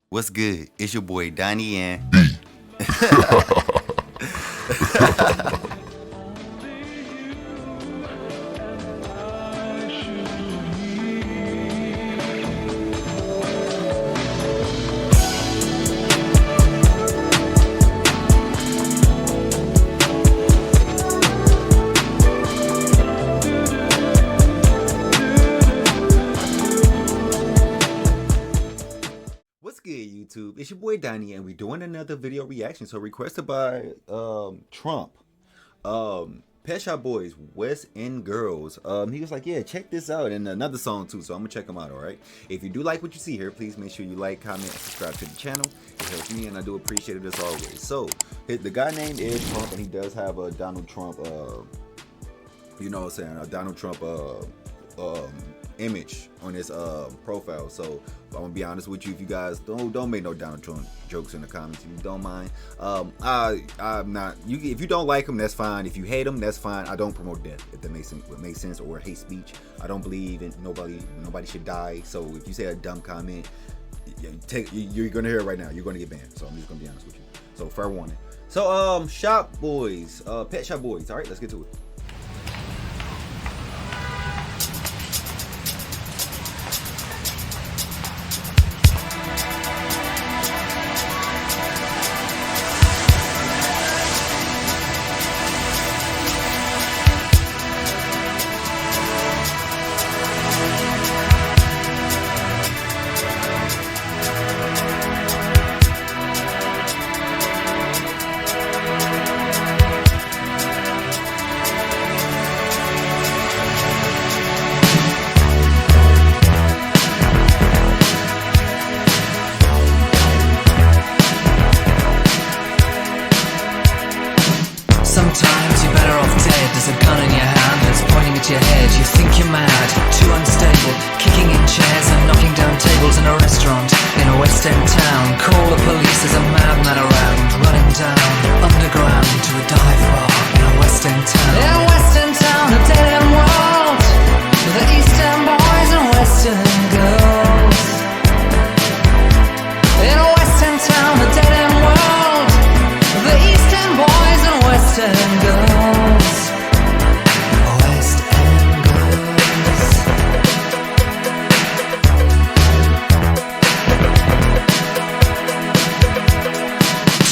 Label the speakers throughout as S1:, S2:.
S1: What's good? It's your boy Donnie and What's good, YouTube? It's your boy Donnie, and we're doing another video reaction. So requested by Trump, Pet Shop Boys, West End Girls. He was like, yeah, check this out, and another song too. So I'm gonna check them out. All right. If you do like what you see here, please make sure you like, comment, and subscribe to the channel. It helps me, and I do appreciate it as always. So the guy named is Trump, and he does have a Donald Trump. You know what I'm saying? A Donald Trump image on his profile. So I'm gonna be honest with you, if you guys don't make no Donald Trump jokes in the comments, if you don't mind. I'm not, if you don't like him, that's fine. If you hate him, that's fine. I don't promote death, if that makes sense, or hate speech. I don't believe in nobody should die. So if you say a dumb comment, you're gonna hear it right now, you're gonna get banned. So I'm just gonna be honest with you. So fair warning. So Shop Boys, Pet Shop Boys. All right, let's get to it.
S2: Sometimes you're better off dead. There's a gun in your hand that's pointing at your head. You think you're mad, too unstable, kicking in chairs and knocking down tables in a restaurant in a West End town. Call the police, there's a madman around, running down underground to a dive bar in a West End town. In a West End town, a dead end world, with the East End boys and West End girls. In a West End town, a dead end world, with the East End boys and West End girls. West End girls.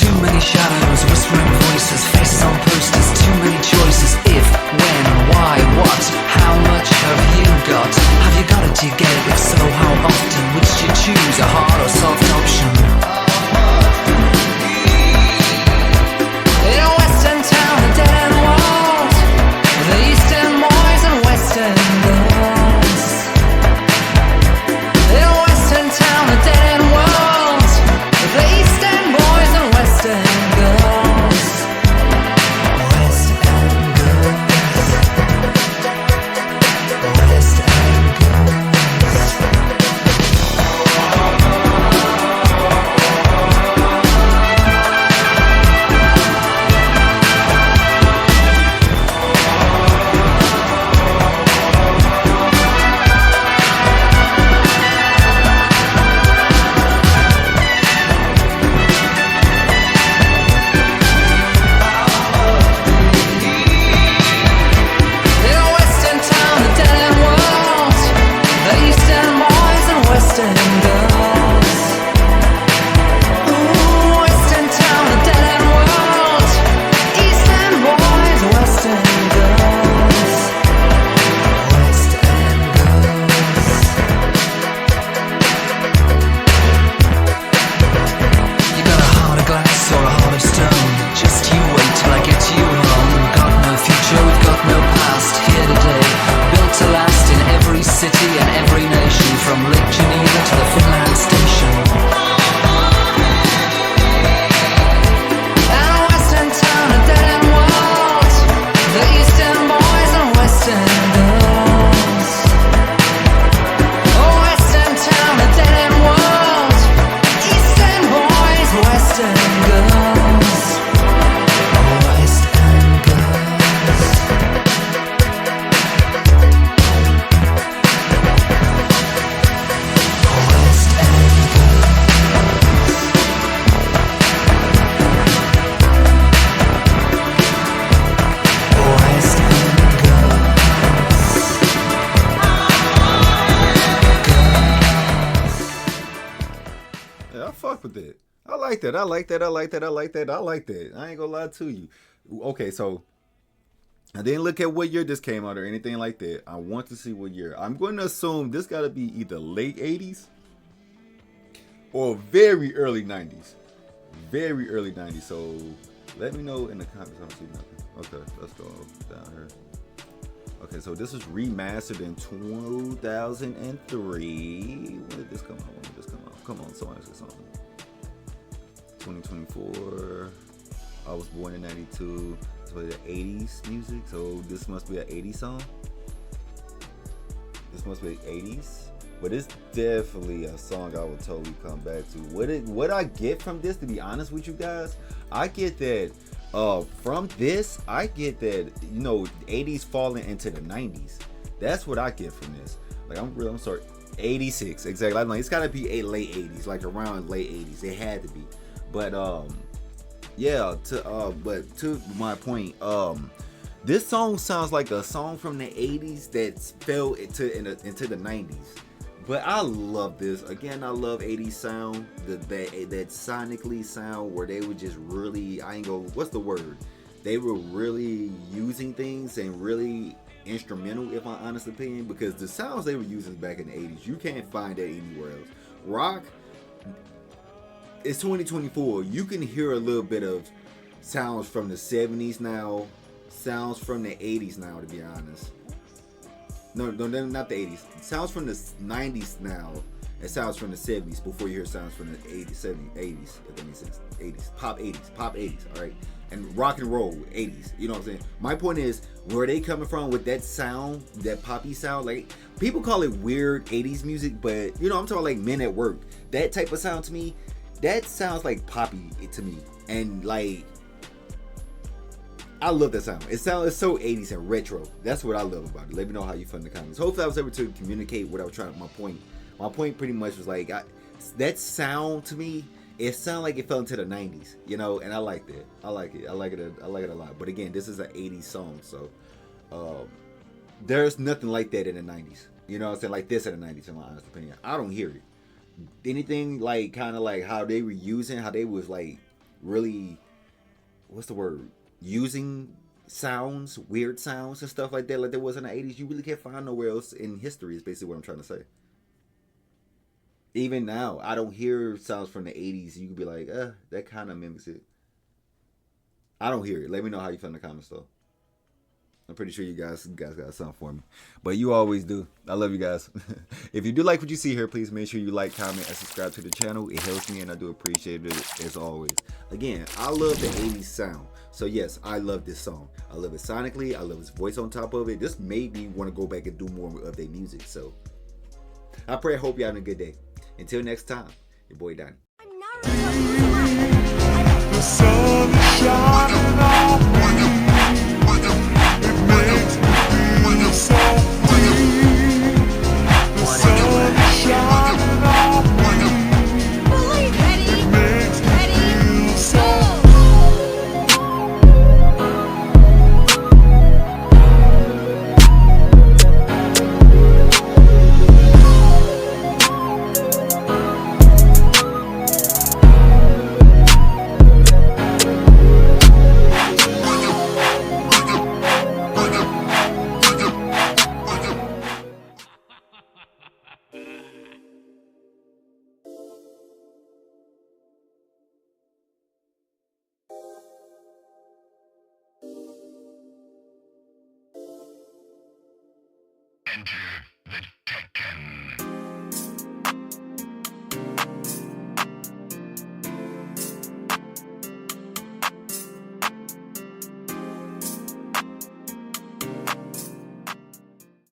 S2: Too many shadows, whispering voices, faces on posters, too many choices. If, when, why, what, how much have you got? Have you got it, do you get it? If so, how often? Which do you choose, a hard or soft option? In a West End town, a dead end world, the East End boys and West End girls. In a West End town, a dead end world, the East End boys and West End girls. West End girls. West End girls.
S1: Yeah, I fuck with it. I like that. I like that. I like that. I like that. I like that. I ain't gonna lie to you. Okay, so I didn't look at what year this came out or anything like that. I want to see what year. I'm going to assume this got to be either late 80s or very early 90s. Very early 90s. So let me know in the comments. I don't see nothing. Okay, let's go down here. Okay, so this was remastered in 2003. When did this come out? When did this come out? Come on, somebody say something. 2024. I was born in 92. So the 80s music. So this must be an 80s song. This must be 80s. But it's definitely a song I will totally come back to. What I get from this, to be honest with you guys, I get that from this, I get that, you know, 80s falling into the 90s. That's what I get from this. Like, I'm sorry, 86 exactly. I'm like, it's gotta be a late 80s, like around late 80s. It had to be. But yeah, but to my point, this song sounds like a song from the 80s that fell into the 90s. But I love this. Again, I love 80s sound. That sonically sound where they were just really, I ain't gonna, what's the word? They were really using things and really instrumental, if my honest opinion, because the sounds they were using back in the 80s, you can't find that anywhere else. Rock, it's 2024. You can hear a little bit of sounds from the 70s now, sounds from the 80s now, to be honest. No, not the 80s. Sounds from the 90s now, and sounds from the 70s before you hear sounds from the 80s, 70s, 80s, if that makes sense. 80s, pop 80s, all right? And rock and roll 80s, you know what I'm saying? My point is, where they coming from with that sound, that poppy sound, like, people call it weird 80s music, but, you know, I'm talking like Men at Work. That type of sound to me, that sounds like poppy to me. And, like, I love that sound. It's so 80s and retro. That's what I love about it. Let me know how you feel in the comments. Hopefully I was able to communicate what I was trying to, my point. My point pretty much was like, that sound to me, it sounded like it fell into the 90s, you know, and I like that. I like it. I like it a lot. But again, this is an 80s song, so there's nothing like that in the 90s. You know what I'm saying? Like this in the 90s, in my honest opinion. I don't hear it. Anything like kind of like how they were using, how they was like really, what's the word? Using sounds, weird sounds and stuff like there was in the 80s, you really can't find nowhere else in history, is basically what I'm trying to say. Even now, I don't hear sounds from the 80s. You could be like, that kind of mimics it. I don't hear it. Let me know how you feel in the comments, though. I'm pretty sure you guys got something for me. But you always do. I love you guys. If you do like what you see here, please make sure you like, comment, and subscribe to the channel. It helps me, and I do appreciate it as always. Again, I love the 80s sound. So yes, I love this song. I love it sonically. I love his voice on top of it. This made me want to go back and do more of their music. So I hope you're having a good day. Until next time, your boy Donnie.
S3: The sun is shining on me. It makes me feel so free. The sun is shining on me. It makes me feel so Enter the Phucktenten.